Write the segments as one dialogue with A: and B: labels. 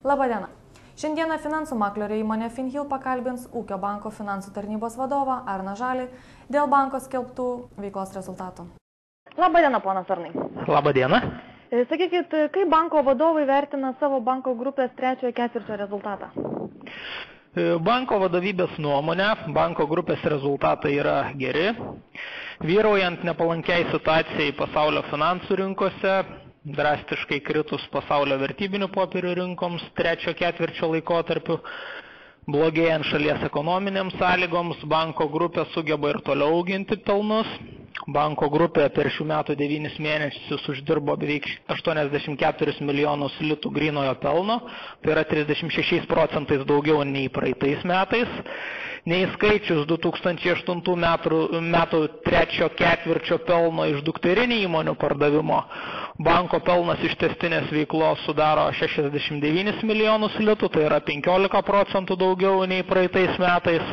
A: Labadiena. Šiandieną finansų maklerio įmonė Finhill pakalbins Ūkio banko finansų tarnybos vadovą Arną Žalį dėl banko skelbtų veiklos rezultatų.
B: Labadiena, ponas Arnai.
C: Labadiena.
B: Sakykit, kaip banko vadovai vertina savo banko grupės trečiojo ketvirčio rezultatą?
C: Banko vadovybės nuomonė, banko grupės rezultatai yra geri. Vyraujant nepalankiai situacijai pasaulio finansų rinkose, drastiškai kritus pasaulio vertybinių popierių rinkoms trečio ketvirčio laikotarpiu, blogėjant šalies ekonominėms sąlygoms, banko grupė sugeba ir toliau auginti pelnus. Banko grupė per šių metų 9 mėnesius uždirbo beveik 84 milijonus litų grynojo pelno, tai yra 36% daugiau nei praeitais metais. Neįskaičius 2008 metų trečio ketvirčio pelno iš dukterinių įmonių pardavimo, banko pelnas iš tęstinės veiklos sudaro 69 milijonus litų, tai yra 15% daugiau nei praeitais metais.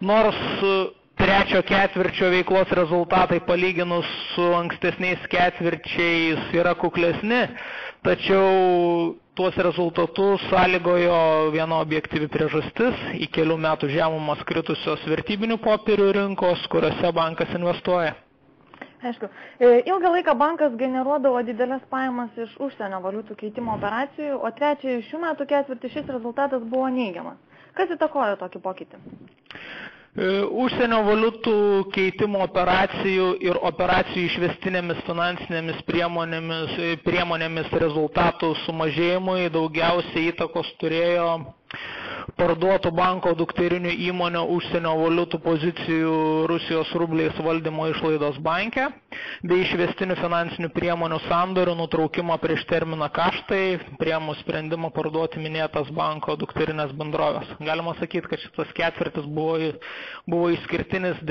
C: Nors trečio ketvirčio veiklos rezultatai palyginus su ankstesniais ketvirčiais yra kuklesni, tačiau tuos rezultatus sąlygojo viena objektyvi priežastis – į kelių metų žemumas kritusios vertybinių popierių rinkos, kuriuose bankas investuoja.
B: Aišku, ilgą laiką bankas generuodavo didelės pajamas iš užsienio valiutų keitimo operacijų, o trečiojo šių metų ketvirtį šis rezultatas buvo neigiamas. Kas įtakojo tokį pokytį?
C: Užsienio valiutų keitimo operacijų ir operacijų išvestinėmis finansinėmis priemonėmis rezultatų sumažėjimui daugiausiai įtakos turėjo parduotų banko dukterinių įmonių užsienio valiutų pozicijų Rusijos rubliais valdymo išlaidos banke, bei išvestinių finansinių priemonių sandorių nutraukimo prieš terminą kaštai, priėmus sprendimą parduoti minėtas banko dukterinės bendrovės. Galima sakyti, kad šitas ketvirtis buvo išskirtinis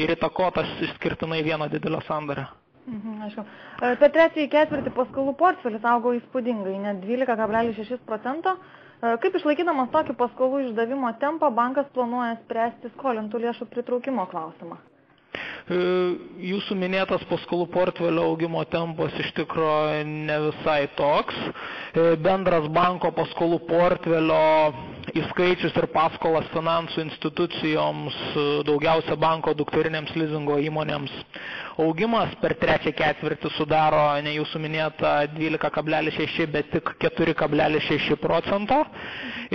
C: ir įtakotas išskirtinai vieno didelio sandorio.
B: Aišku. Per trečiąjį ketvirtį paskolų portfelis augo įspūdingai, net 12,6%. Kaip išlaikydamas tokį paskolų išdavimo tempą, bankas planuoja spręsti skolintų lėšų pritraukimo klausimą?
C: Jūsų minėtas paskolų portfelio augimo tempas iš tikrųjų ne visai toks. Bendras banko paskolų portfelio įskaičius ir paskolas finansų institucijoms, daugiausia banko dukterinėms lizingo įmonėms, augimas per trečią ketvirtį sudaro ne jūsų minėta 12,6, bet tik 4,6%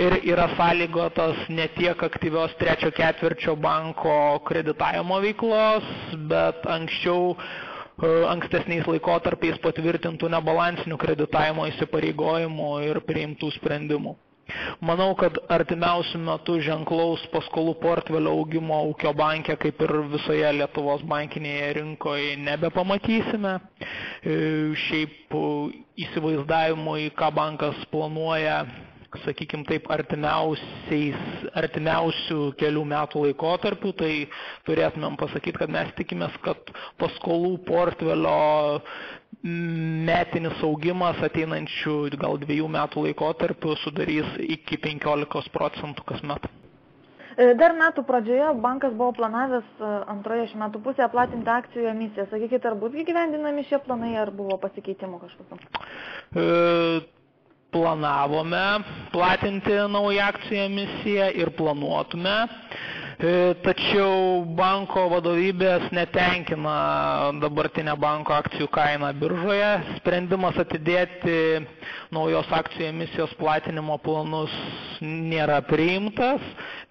C: ir yra sąlygotas ne tiek aktyvios trečio ketvirčio banko kreditavimo veiklos, bet ankstesniais laikotarpiais patvirtintų nebalansinių kreditavimo įsipareigojimų ir priimtų sprendimų. Manau, kad artimiausių metų ženklaus paskolų portfelio augimo ūkio banke, kaip ir visoje Lietuvos bankinėje rinkoje, nebepamatysime. Šiaip įsivaizdavimui, ką bankas planuoja, sakykime taip, artimiausių kelių metų laikotarpių, tai turėtumėm pasakyti, kad mes tikimės, kad paskolų portfelio metinis augimas ateinančių gal 2 metų laikotarpių sudarys iki 15% kasmet.
B: Dar metų pradžioje bankas buvo planavęs antroje šių metų pusėje platinti akcijų emisiją. Sakykite, ar bus įgyvendinami šie planai, ar buvo pasikeitimų kažkokiu?
C: Planavome platinti naują akcijų emisiją ir planuotume, tačiau banko vadovybės netenkina dabartinę banko akcijų kainą biržoje. Sprendimas atidėti naujos akcijų emisijos platinimo planus nėra priimtas,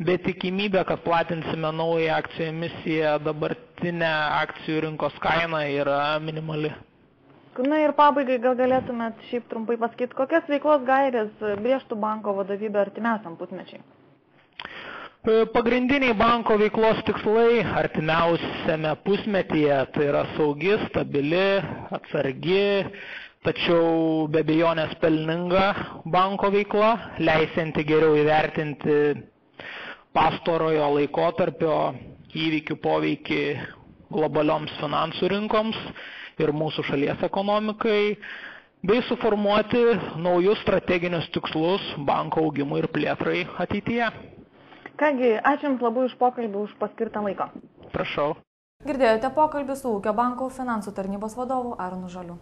C: bet tikimybė, kad platinsime naują akcijų emisiją, dabartinę akcijų rinkos kainą yra minimali.
B: Na ir pabaigai gal galėtumėt šiaip trumpai pasakyti, kokias veiklos gairės brėžtų banko vadovybė artimiausiam pusmečiai?
C: Pagrindiniai banko veiklos tikslai artimiausiame pusmetyje tai yra saugi, stabili, atsargi, tačiau be abejonės pelninga banko veikla, leisianti geriau įvertinti pastarojo laikotarpio įvykių poveikį globalioms finansų rinkoms ir mūsų šalies ekonomikai, bei suformuoti naujus strateginius tikslus banko augimui ir plėtrai ateityje.
B: Kągi, ačiū Jums labai už pokalbį, už paskirtą laiką.
C: Prašau.
A: Girdėjote pokalbį su Ūkio banko finansų tarnybos vadovu Arnu Žaliu.